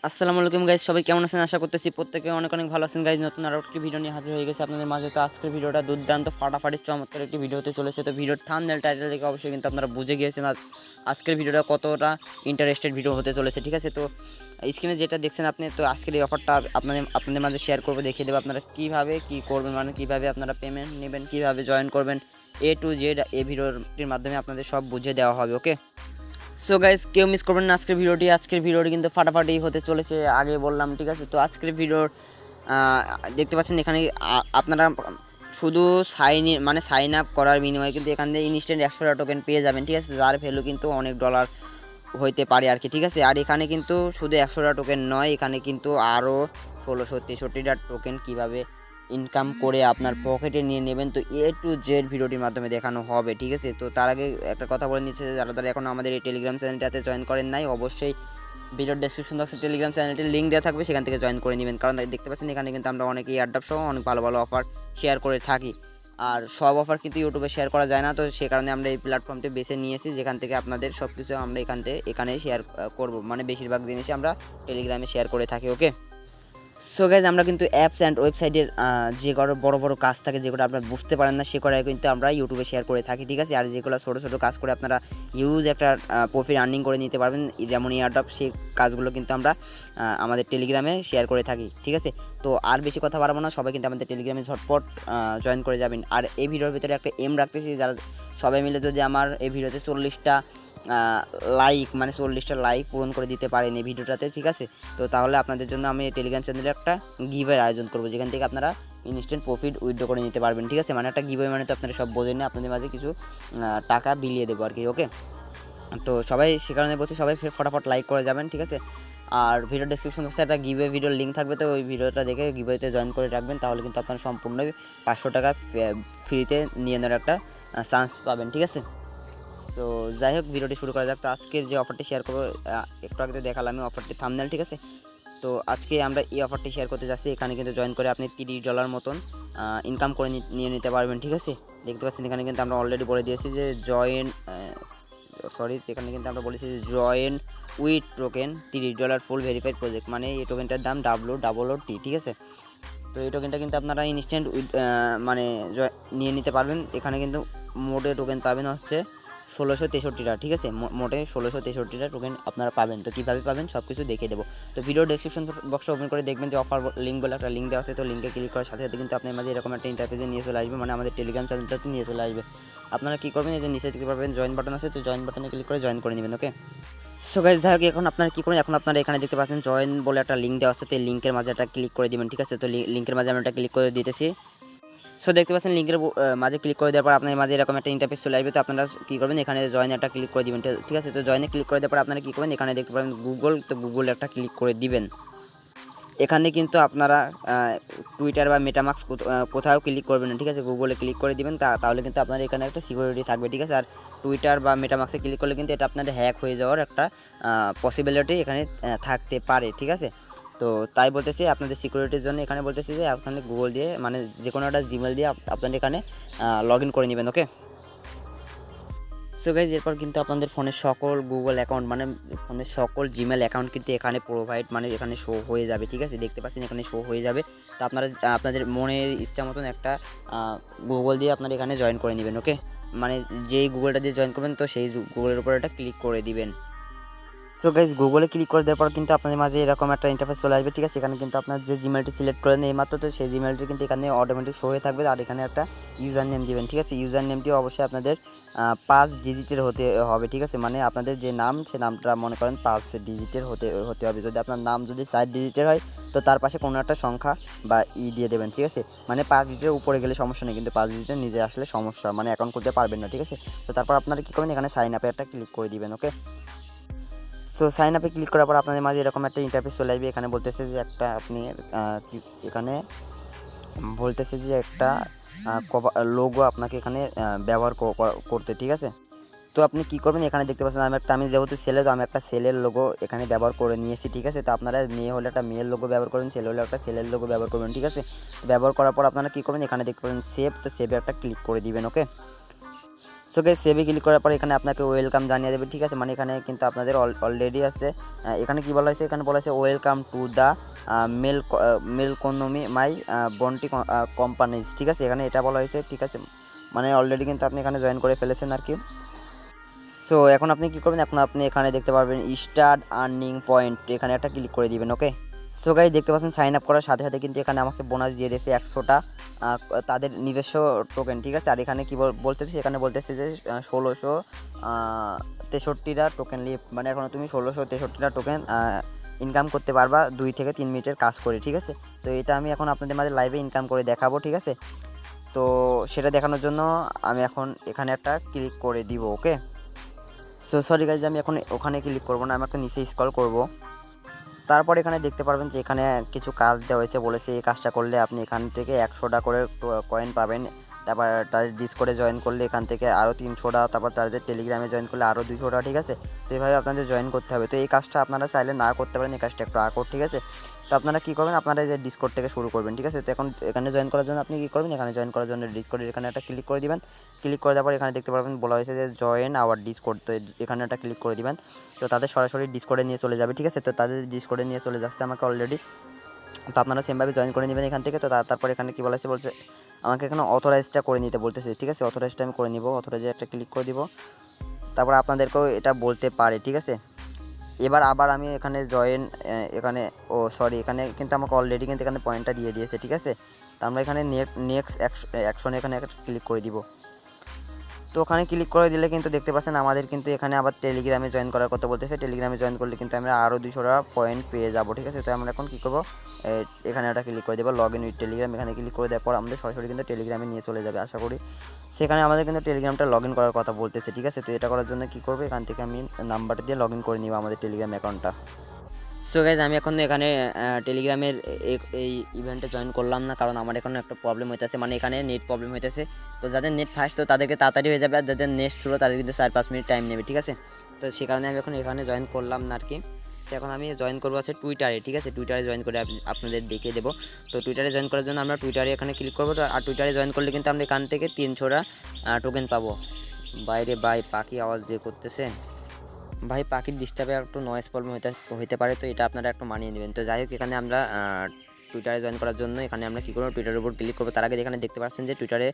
আসসালামু আলাইকুম গাইজ, সবাই কেমন আছেন? আশা করতেছি প্রত্যেকে অনেক অনেক ভালো আছেন গাইজ। নতুন আরও একটি ভিডিও নিয়ে হাজির হয়ে গেছে আপনাদের মাঝে। তো আজকের ভিডিওটা দুর্দান্ত ফাটাফাটি চমৎকার একটি ভিডিও হতে চলেছে। তো ভিডিওর থাম্বনেল টাইটেল দেখে অবশ্যই কিন্তু আপনারা বুঝে গিয়েছেন আজকের ভিডিওটা কতটা ইন্টারেস্টেড ভিডিও হতে চলেছে, ঠিক আছে? তো স্ক্রিনে যেটা দেখছেন আপনি, তো আজকের এই অফারটা আপনাদের মাঝে শেয়ার করবো, দেখিয়ে দেবো আপনারা কীভাবে কী করবেন, মানে কীভাবে আপনারা পেমেন্ট নেবেন, কীভাবে জয়েন করবেন, A to Z এই ভিডিওটির মাধ্যমে আপনাদের সব বুঝিয়ে দেওয়া হবে। ওকে, সো গাইস, কেউ মিস করবেন না আজকের ভিডিওটি কিন্তু ফাটাফাটি হতে চলেছে, আগে বললাম, ঠিক আছে? তো আজকের ভিডিওর দেখতে পাচ্ছেন এখানে আপনারা শুধু সাইন আপ করার বিনিময়ে কিন্তু এখান থেকে ইনস্ট্যান্ট 100টা টোকেন পেয়ে যাবেন, ঠিক আছে? যার ভ্যালু কিন্তু অনেক ডলার হইতে পারে আর কি, ঠিক আছে? আর এখানে কিন্তু শুধু 100টা টোকেন নয়, এখানে কিন্তু আরও 1663টা টোকেন কীভাবে ইনকাম করে আপনার পকেটে নিয়ে নেবেন, তো A to Z ভিডিওটির মাধ্যমে দেখানো হবে, ঠিক আছে? তো তার আগে একটা কথা বলে নিচ্ছে, যারা এখন আমাদের এই টেলিগ্রাম চ্যানেলটাতে জয়েন করেন নাই, অবশ্যই ভিডিওর ডেসক্রিপশন বক্সে টেলিগ্রাম চ্যানেলটির লিঙ্ক দেওয়া থাকবে, সেখান থেকে জয়েন করে নেবেন। কারণ দেখতে পাচ্ছেন এখানে কিন্তু আমরা অনেক এয়ারড্রপ সহ অনেক ভালো ভালো অফার শেয়ার করে থাকি। আর সব অফার কিন্তু ইউটিউবে শেয়ার করা যায় না, তো সে কারণে আমরা এই প্ল্যাটফর্মটি বেছে নিয়েছি, যেখান থেকে আপনাদের সব কিছু আমরা এখানে শেয়ার করব। মানে বেশিরভাগ জিনিসই আমরা টেলিগ্রামে শেয়ার করে থাকি। ওকে, সো গাইজ, আমরা কিন্তু অ্যাপস অ্যান্ড ওয়েবসাইটের যে বড় বড় কাজ থাকে, যেগুলো আপনারা বুঝতে পারেন না, সে করাই কিন্তু আমরা ইউটিউবে শেয়ার করে থাকি, ঠিক আছে? আর যেগুলো ছোটো ছোটো কাজ করে আপনারা ইউজ একটা প্রফিট আর্নিং করে নিতে পারবেন, যেমন এয়ারড্রপ, সেই কাজগুলো কিন্তু আমরা আমাদের টেলিগ্রামে শেয়ার করে থাকি, ঠিক আছে? তো আর বেশি কথা বাড়াবো না, সবাই কিন্তু আমাদের টেলিগ্রামে ঝটপট জয়েন করে যাবেন। আর এই ভিডিওর ভিতরে একটা এম রাখতেছি, যারা সবাই মিলে যদি আমার এই ভিডিওতে 40টা মানে 40টা লাইক পূরণ করে দিতে পারেন এই ভিডিওটাতে, ঠিক আছে? তো তাহলে আপনাদের জন্য আমি টেলিগ্রাম চ্যানেলে একটা গিভের আয়োজন করবো, যেখান থেকে আপনারা ইনস্ট্যান্ট প্রফিট উইথড্র করে নিতে পারবেন, ঠিক আছে? মানে একটা গিভওয়ে, মানে তো আপনারা সব বোঝেন না, আপনাদের মাঝে কিছু টাকা বিলিয়ে দেবো আর কি। ওকে, তো সবাই সে কারণে বলছি, সবাই ফটাফট লাইক করে যাবেন, ঠিক আছে? আর ভিডিও ডেসক্রিপশন বক্সে একটা গিভওয়ে ভিডিওর লিঙ্ক থাকবে, তো ওই ভিডিওটা দেখে গিভওয়েতে জয়েন করে রাখবেন, তাহলে কিন্তু আপনারা সম্পূর্ণ 500 টাকা ফ্রিতে নিয়ে নেওয়ার একটা চান্স পাবেন, ঠিক আছে? তো যাই হোক, ভিডিওটি শুরু করা যাক। তো আজকের যে অফারটি শেয়ার করবো, একটু আগে তো দেখালাম আমি অফারটি থাম্বনেল, ঠিক আছে? তো আজকে আমরা এই অফারটি শেয়ার করতে যাচ্ছি। এখানে কিন্তু জয়েন করে আপনি $30 মতন ইনকাম করে নিয়ে নিতে পারবেন, ঠিক আছে? দেখতে পাচ্ছেন এখানে কিন্তু আমরা অলরেডি বলে দিয়েছি যে এখানে কিন্তু আমরা বলেছি যে join with token $30 full verified project, মানে এই টোকেনটার দাম WOOT, ঠিক আছে? তো এই টোকেনটা কিন্তু আপনারা ইনস্ট্যান্ট মানে নিয়ে নিতে পারবেন। এখানে কিন্তু মোটে টোকেন পাবেন হচ্ছে 1663টা, ঠিক আছে? মোটে 1663টা টোকেন আপনারা পাবেন। তো কীভাবে পাবেন সব কিছু দেখিয়ে দেবো। তো ভিডিও ডেসক্রিপশন বক্সে ওপেন করে দেখবেন যে অফার লিঙ্ক বলে একটা লিঙ্ক দেওয়া আছে। তো লিঙ্কে ক্লিক করার সাথে সাথে কিন্তু আপনার মাঝে এরকম একটা ইন্টারফেসে নিয়ে চলে আসবে, মানে আমাদের টেলিগ্রাম চ্যানেলটাতে নিয়ে চলে আসবে। আপনারা কী করবেন, এই যে নিচে দেখতে পারবেন জয়েন বাটন আছে, তো জয়েন বাটনে ক্লিক করে জয়েন করে নেবেন। ওকে, সো গাইস, যাই হোক, এখন আপনারা কী করেন, এখন আপনারা এখানে দেখতে পাচ্ছেন জয়েন বলে একটা লিঙ্ক দেওয়া আছে, তো এই লিঙ্কের মাঝে একটা ক্লিক করে দিবেন, ঠিক আছে? তো লিঙ্কের মাঝে আমি একটা ক্লিক করে দিতেছি। সো দেখতে পাচ্ছেন লিঙ্কের মাঝে ক্লিক করে দেওয়ার পর আপনার মাঝে এরকম একটা ইন্টারফেস চলে আসবে। তো আপনারা কী করবেন, এখানে জয়েন একটা ক্লিক করে দিবেন, ঠিক আছে? তো জয়েনে ক্লিক করে দেওয়ার পর আপনারা কী করবেন, এখানে দেখতে পাবেন গুগল, তো গুগল একটা ক্লিক করে দিবেন। এখানে কিন্তু আপনারা টুইটার বা মেটামাক্স কোথাও ক্লিক করবেন না, ঠিক আছে? গুগলে ক্লিক করে দিবেন, তাহলে কিন্তু আপনার এখানে একটা সিকিউরিটি থাকবে, ঠিক আছে? আর টুইটার বা মেটামাক্সে ক্লিক করলে কিন্তু এটা আপনাদের হ্যাক হয়ে যাওয়ার একটা পসিবিলিটি এখানে থাকতে পারে, ঠিক আছে? তো তাই বলতেছি, আপনাদের সিকিউরিটির জন্য এখানে বলতেছি যে আপনাদের গুগল দিয়ে, মানে যে কোনো একটা জিমেল দিয়ে আপনাদের এখানে লগ ইন করে নেবেন। ওকে, সো গাইজ, এরপর কিন্তু আপনাদের ফোনের সকল গুগল অ্যাকাউন্ট, মানে ফোনের সকল জিমেল অ্যাকাউন্ট কিন্তু এখানে প্রোভাইড, মানে এখানে শো হয়ে যাবে, ঠিক আছে? দেখতে পাচ্ছেন এখানে শো হয়ে যাবে। তো আপনারা আপনাদের মনের ইচ্ছা মতন একটা গুগল দিয়ে আপনারা এখানে জয়েন করে নেবেন। ওকে, মানে যেই গুগলটা দিয়ে জয়েন করবেন, তো সেই গুগলের উপর একটা ক্লিক করে দিবেন। সো গাইজ, গুগলে ক্লিক করে দেওয়ার পর কিন্তু আপনাদের মাঝে এরকম একটা ইন্টারফেস চলে আসবে, ঠিক আছে? এখানে কিন্তু আপনার যে জিমেলটি সিলেক্ট করেন এইমাত্র, তো সেই জিমেলটি কিন্তু এখানে অটোমেটিক শো হয়ে থাকবে। আর এখানে একটা ইউজার নেম দিবেন, ঠিক আছে? ইউজার নেমটি অবশ্যই আপনাদের 5 ডিজিটের হতে হবে, ঠিক আছে? মানে আপনাদের যে নাম, সে নামটা মনে করেন 5 ডিজিটের হতে হবে। যদি আপনার নাম যদি 4 ডিজিটের হয়, তো তার পাশে কোনো একটা সংখ্যা বা দিয়ে দেবেন, ঠিক আছে? মানে 5 ডিজিটের উপরে গেলে সমস্যা নেই, কিন্তু 5 ডিজিটের নিজে আসলে সমস্যা, মানে অ্যাকাউন্ট করতে পারবেন না, ঠিক আছে? তো তারপর আপনারা কী করবেন, এখানে সাইন আপে একটা ক্লিক করে দিবেন। ওকে, সো সাইন আপে ক্লিক করার পর আপনাদের মাঝে এরকম একটা ইন্টারফেস চলে আসবে। এখানে বলতেছে যে আপনি এখানে বলতেছে যে একটা লোগো আপনাকে এখানে ব্যবহার করতে, ঠিক আছে? তো আপনি কী করবেন, এখানে দেখতে পাচ্ছেন আমি যেহেতু ছেলে, তো আমি একটা ছেলের লোগো এখানে ব্যবহার করে নিয়েছি, ঠিক আছে? তো আপনারা মেয়ে হলে একটা মেয়ের লোগো ব্যবহার করবেন, ছেলে হলে একটা ছেলের লোগো ব্যবহার করবেন, ঠিক আছে? ব্যবহার করার পর আপনারা কী করবেন, এখানে দেখতে পাবেন সেভ, তো সেভে একটা ক্লিক করে দিবেন। ওকে, সো গাইস সেভে ক্লিক করার পর এখানে আপনাকে ওয়েলকাম জানিয়ে দেবে, ঠিক আছে। মানে এখানে কিন্তু আপনাদের অলরেডি আছে, এখানে কি বলা হয়েছে, এখানে বলা হয়েছে ওয়েলকাম টু দ্য মেলকোনমি মাই বন্টি কোম্পানিজ, ঠিক আছে। এখানে এটা বলা হয়েছে, ঠিক আছে। মানে অলরেডি কিন্তু আপনি এখানে জয়েন করে ফেলেছেন আর কি। সো এখন আপনি কী করবেন, আপনি এখানে দেখতে পারবেন স্টার্ট আর্নিং পয়েন্ট, এখানে একটা ক্লিক করে দিবেন, ওকে। সো গাইস দেখতে পাচ্ছেন সাইন আপ করার সাথে সাথে কিন্তু এখানে আমাকে বোনাস দিয়ে দিয়েছে 100টা তাদের নিজস্ব টোকেন, ঠিক আছে। আর এখানে কী বলতেছে, এখানে বলতেছে যে 1663টা টোকেন নিয়ে, মানে এখন তুমি 1663টা টোকেন ইনকাম করতে পারবা 2 থেকে 3 মিনিটের কাজ করে, ঠিক আছে। তো এটা আমি এখন আপনাদের মাঝে লাইভে ইনকাম করে দেখাবো, ঠিক আছে। তো সেটা দেখানোর জন্য আমি এখন এখানে একটা ক্লিক করে দিব, ওকে। সো সরি গাইজ, আমি এখন ওখানে ক্লিক করবো না, আমি একটা নিচে স্ক্রল করব। তারপর এখানে দেখতে পারবেন যে এখানে কিছু কাজ দেওয়া হয়েছে, বলেছে এই কাজটা করলে আপনি এখান থেকে 100টা করে কয়েন পাবেন। তারপর তাদের ডিসকর্ডে জয়েন করলে এখান থেকে আরও 300টা, তারপর তাদের টেলিগ্রামে জয়েন করলে আরও 200টা, ঠিক আছে। তো এইভাবে আপনাদের জয়েন করতে হবে। তো এই কাজটা আপনারা চাইলে না করতে পারেন, এই কাজটা একটু আকর্ড, ঠিক আছে। তো আপনারা কী করবেন, আপনারা যে ডিসকর্ড থেকে শুরু করবেন, ঠিক আছে। তো এখন এখানে জয়েন করার জন্য আপনি কী করবেন, এখানে জয়েন করার জন্য ডিসকর্ডের এখানে একটা ক্লিক করে দিবেন। ক্লিক করে দেওয়ার পর এখানে দেখতে পারবেন বলা হয়েছে যে জয়েন আওয়ার ডিসকর্ড, তো এখানে একটা ক্লিক করে দিবেন। তো তাদের সরাসরি ডিসকর্ডে নিয়ে চলে যাবে, ঠিক আছে। তো তাদের ডিসকর্ডে নিয়ে চলে যাচ্ছে আমাকে অলরেডি। তো আপনারা সেমভাবে জয়েন করে নেবেন এখান থেকে। তো তারপর এখানে কী বলা হয়েছে, বলছে আমাকে এখানে অথরাইজটা করে নিতে বলতেছে, ঠিক আছে। অথরাইজটা আমি করে নিব, অথরাইজে একটা ক্লিক করে দিব। তারপর আপনাদেরকেও এটা বলতে পারে, ঠিক আছে। এবার আবার আমি এখানে জয়েন, এখানে এখানে কিন্তু আমাকে অলরেডি কিন্তু এখানে পয়েন্টটা দিয়ে দিয়েছে, ঠিক আছে। তো আমরা এখানে নেক্সট অ্যাকশনে এখানে একটা ক্লিক করে দিব। তো ওখানে ক্লিক করে দিলে কিন্তু দেখতে পাচ্ছেন আমাদের কিন্তু এখানে আবার টেলিগ্রামে জয়েন করার কথা বলতেছে। টেলিগ্রামে জয়েন করলে কিন্তু আমরা আরও 200টা পয়েন্ট পেয়ে যাবো, ঠিক আছে। তো আমরা এখন কী করবো, এখানে একটা ক্লিক করে দেবো লগ ইন উইথ টেলিগ্রাম, এখানে ক্লিক করে দেওয়ার পর আমাদের সরাসরি কিন্তু টেলিগ্রামে নিয়ে চলে যাবে আশা করি। সেখানে আমাদের কিন্তু টেলিগ্রামটা লগ ইন করার কথা বলতেছে, ঠিক আছে। তো এটা করার জন্য কী করবো, এখান থেকে আমি নাম্বার দিয়ে লগ ইন করে নিব আমাদের টেলিগ্রাম অ্যাকাউন্টটা। সো গাইজ আমি এখন এখানে টেলিগ্রামের এই ইভেন্টে জয়েন করলাম না, কারণ আমার এখন একটা প্রবলেম হইতেছে, মানে এখানে নেট প্রবলেম হইতেছে। তো যাদের নেট ফাস্ট তো তাদেরকে তাড়াতাড়ি হয়ে যাবে, আর যাদের নেট স্লো তাদের কিন্তু 4-5 মিনিট টাইম নেবে, ঠিক আছে। তো সে কারণে আমি এখন এখানে জয়েন করলাম না আর কি। তো এখন আমি জয়েন করবো আছে টুইটারে, ঠিক আছে। টুইটারে জয়েন করে আপনাদের দেখিয়ে দেবো। তো টুইটারে জয়েন করার জন্য আমরা টুইটারে এখানে ক্লিক করবো। তো আর টুইটারে জয়েন করলে কিন্তু আমরা এখান থেকে 300টা টোকেন পাবো। বাইরে পাখি আওয়াজ যে করতেছে, ভাই পাখির ডিস্টার্বে একটু নয়েজ প্রবলেম হইতে পারে, তো এটা আপনারা একটু মানিয়ে নেবেন। তো যাই হোক, এখানে আমরা টুইটারে জয়েন করার জন্য এখানে আমরা কী করবো, টুইটারের উপর ক্লিক করবো। তার আগে এখানে দেখতে পাচ্ছেন যে টুইটারে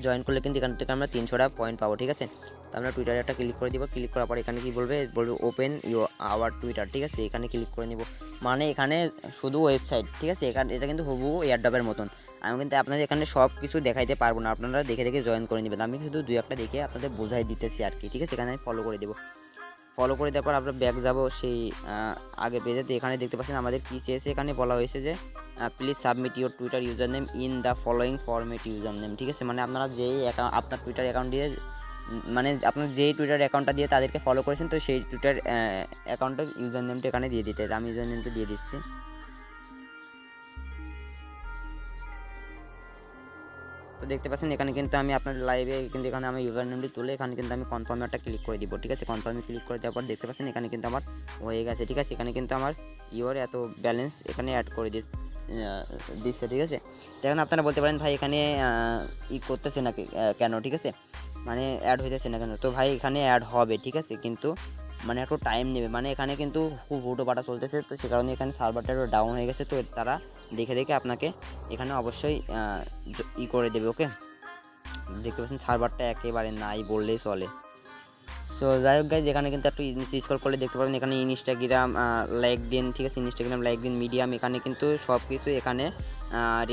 জয়েন করলে কিন্তু এখান থেকে আমরা 300টা পয়েন্ট পাবো, ঠিক আছে। তো আমরা টুইটারে একটা ক্লিক করে দিব। ক্লিক করার পর এখানে কী বলবে ওপেন আওয়ার টুইটার, ঠিক আছে। এখানে ক্লিক করে নিব, মানে এখানে শুধু ওয়েবসাইট, ঠিক আছে। এটা কিন্তু হুবহু এয়ারড্রপের মতন। আমি কিন্তু আপনাদের এখানে সব কিছু দেখাইতে পারবো না, আপনারা দেখে দেখে জয়েন করে নেবেন। আমি শুধু 2-1টা দেখে আপনাদের বোঝাই দিতেছি আর কি, ঠিক আছে। এখানে আমি ফলো করে দেবো। ফলো করে দেওয়ার পর আমরা ব্যাক যাব সেই আগে পেজে। তো এখানে দেখতে পাচ্ছেন আমাদের কী চেয়েছে, এখানে বলা হয়েছে যে please submit your Twitter user name in the following format user name, ঠিক আছে। মানে আপনারা যেই আপনার টুইটার অ্যাকাউন্ট দিয়ে, মানে আপনার যেই টুইটার অ্যাকাউন্টটা দিয়ে তাদেরকে ফলো করেছেন, তো সেই টুইটার অ্যাকাউন্টের ইউজার নেমটা এখানে দিয়ে দিতে। আমি ইউজার নেমটা দিয়ে দিচ্ছি। তো দেখতে পাচ্ছেন এখানে কিন্তু আমি আপনাদের লাইভে কিন্তু এখানে আমি ইউজার নেমটি তুলে এখানে কিন্তু আমি কনফার্মে একটা ক্লিক করে দিব, ঠিক আছে। কনফার্মে ক্লিক করে দেওয়ার পর দেখতে পাচ্ছেন এখানে কিন্তু আমার হয়ে গেছে, ঠিক আছে। এখানে কিন্তু আমার ইউর এত ব্যালেন্স এখানে অ্যাড করে দিচ্ছে, ঠিক আছে। তো এখন আপনারা বলতে পারেন ভাই এখানে করতেছে না কেন, ঠিক আছে, মানে অ্যাড হইতেছে না কেন। তো ভাই এখানে অ্যাড হবে, ঠিক আছে, কিন্তু মানে একটু টাইম নেবে, মানে এখানে কিন্তু খুব হুটোপাটা চলতেছে। তো সে কারণে এখানে সার্ভারটা একটু ডাউন হয়ে গেছে। তো তারা দেখে দেখে আপনাকে এখানে অবশ্যই করে দেবে, ওকে। দেখতে পাচ্ছেন সার্ভারটা একেবারে নাই বললেই চলে। সো যাই হোক গাইজ, এখানে কিন্তু একটু স্ক্রল করলে দেখতে পাবেন এখানে ইনস্টাগ্রাম লাইক দিন, ঠিক আছে। ইনস্টাগ্রাম লাইক দিন, মিডিয়াম, এখানে কিন্তু সব কিছু এখানে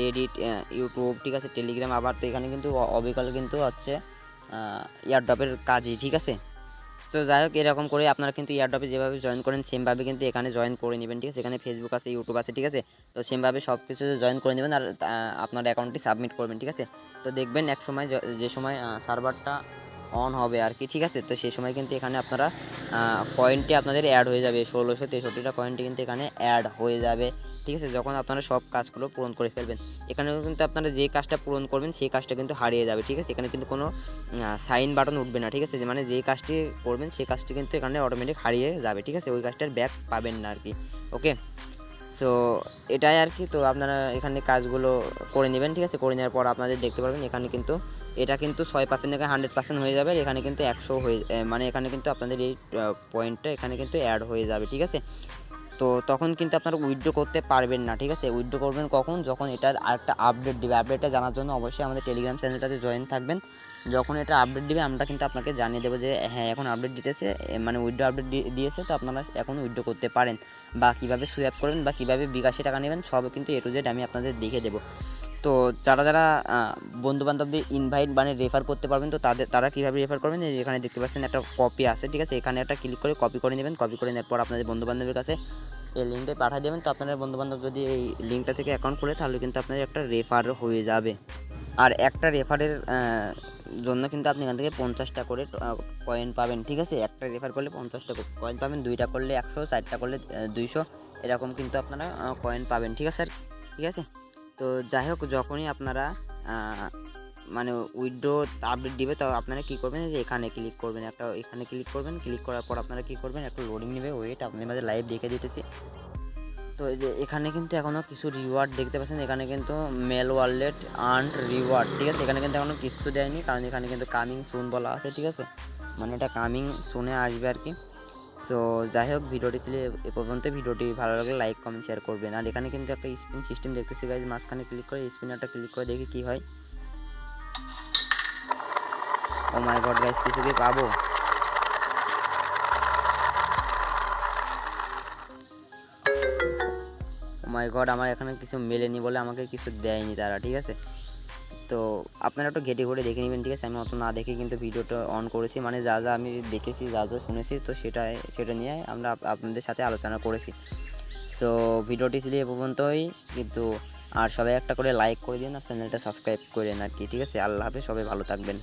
রেডিট, ইউটিউব, ঠিক আছে, টেলিগ্রাম। আবার তো এখানে কিন্তু অবিকল কিন্তু হচ্ছে এয়ারড্রপের কাজই, ঠিক আছে। তো যাই হোক, এরকম করে আপনারা কিন্তু এয়ারড্রপে যেভাবে জয়েন করেন সেমভাবে কিন্তু এখানে জয়েন করে নেবেন, ঠিক আছে। এখানে ফেসবুক আছে, ইউটিউব আছে, ঠিক আছে। তো সেমভাবে সব কিছু জয়েন করে নেবেন আর আপনার অ্যাকাউন্টটি সাবমিট করবেন, ঠিক আছে। তো দেখবেন এক সময় যে সময় সার্ভারটা অন হবে আর কি, ঠিক আছে। তো সেই সময় কিন্তু এখানে আপনারা পয়েন্টে আপনাদের অ্যাড হয়ে যাবে, 1663টা পয়েন্টে কিন্তু এখানে অ্যাড হয়ে যাবে, ঠিক আছে। যখন আপনারা সব কাজগুলো পূরণ করে ফেলবেন, এখানেও কিন্তু আপনারা যে কাজটা পূরণ করবেন সেই কাজটা কিন্তু হারিয়ে যাবে, ঠিক আছে। এখানে কিন্তু কোনো সাইন বাটন উঠবে না, ঠিক আছে। মানে যেই কাজটি করবেন সেই কাজটি কিন্তু এখানে অটোমেটিক হারিয়ে যাবে, ঠিক আছে। ওই কাজটার ব্যাক পাবেন না আর কি, ওকে। সো এটাই আর কি। তো আপনারা এখানে কাজগুলো করে নেবেন, ঠিক আছে। করে নেওয়ার পর আপনাদের দেখতে পারবেন এখানে কিন্তু এটা কিন্তু 6% থেকে 100% হয়ে যাবে, এখানে কিন্তু 100 হয়ে মানে এখানে কিন্তু আপনাদের এই পয়েন্টটা এখানে কিন্তু অ্যাড হয়ে যাবে, ঠিক আছে। তো তখন কিন্তু আপনারা উইথড্র করতে পারবেন না, ঠিক আছে। উইথড্র করবেন কখন, যখন এটার আরেকটা আপডেট দিবে। আপডেটটা জানার জন্য অবশ্যই আমাদের টেলিগ্রাম চ্যানেলটাতে জয়েন থাকবেন। যখন এটা আপডেট দিবে আমরা কিন্তু আপনাকে জানিয়ে দেবো যে হ্যাঁ এখন আপডেট দিতেছে, মানে উইথড্র আপডেট দিয়েছে, তো আপনারা এখন উইথড্র করতে পারেন, বা কীভাবে সুইপ করবেন বা কীভাবে বিকাশে টাকা নেবেন সব কিন্তু A to Z আমি আপনাদের দেখে দেবো। তো যারা যারা বন্ধুবান্ধবদের ইনভাইট মানে রেফার করতে পারবেন, তো তারা কীভাবে রেফার করবেন, এখানে দেখতে পাচ্ছেন একটা কপি আছে, ঠিক আছে। এখানে একটা ক্লিক করে কপি করে নেবেন। কপি করে নেওয়ার পর আপনাদের বন্ধুবান্ধবের কাছে এই লিঙ্কটা পাঠিয়ে দেবেন। তো আপনার বন্ধুবান্ধব যদি এই লিঙ্কটা থেকে অ্যাকাউন্ট করে, তাহলে কিন্তু আপনার একটা রেফার হয়ে যাবে। আর একটা রেফারের জন্য কিন্তু আপনি এখান থেকে 50টা করে কয়েন পাবেন, ঠিক আছে। একটা রেফার করলে 50টা কয়েন পাবেন, 2টা করলে 100, 4টা করলে 200, এরকম কিন্তু আপনারা কয়েন পাবেন, ঠিক আছে। ঠিক আছে, তো যাই হোক, যখনই আপনারা মানে উইথড্র আপডেট দিবে, তো আপনারা কী করবেন, যে এখানে ক্লিক করবেন, এখানে ক্লিক করবেন। ক্লিক করার পর আপনারা কী করবেন, একটা লোডিং নেবে, ওয়েট আপনাদের মাঝে লাইভ দেখে দিতেছি। তো এই যে এখানে কিন্তু এখনও কিছু রিওয়ার্ড দেখতে পাচ্ছেন, এখানে কিন্তু মেল ওয়ালেট আর্নড রিওয়ার্ড, ঠিক আছে। এখানে কিন্তু এখনও কিছু দেয়নি, কারণ এখানে কিন্তু কামিং সুন বলা আছে, ঠিক আছে, মানে এটা কামিং সুনে আসবে আর কি। সো যাই হোক, ভিডিওটি ছিল এ পর্যন্ত। ভিডিওটি ভালো লাগলে লাইক কমেন্ট শেয়ার করবেন। আর এখানে কিন্তু একটা স্পিন সিস্টেম দেখতেছি গাইজ, মাঝখানে ক্লিক করে স্পিনারটা ক্লিক করে দেখি কী হয়। ও মাই গড গাইজ, কিছু কি পাবো? মাই গড, আমার এখানে কিছু মেলেনি বলে আমাকে কিছু দেয়নি তারা, ঠিক আছে। তো আপনারা একটু ঘেটে ঘুরে দেখে নেবেন, ঠিক আছে। আমি অত না দেখে কিন্তু ভিডিওটা অন করেছি, মানে যা যা আমি দেখেছি, যা যা শুনেছি, তো সেটা নিয়ে আমরা আপনাদের সাথে আলোচনা করেছি। সো ভিডিওটি ছিল এ পর্যন্তই কিন্তু। আর সবাই একটা করে লাইক করে দিন আর চ্যানেলটা সাবস্ক্রাইব করেন আর কি, ঠিক আছে। আল্লাহ হাফেজ, সবাই ভালো থাকবেন।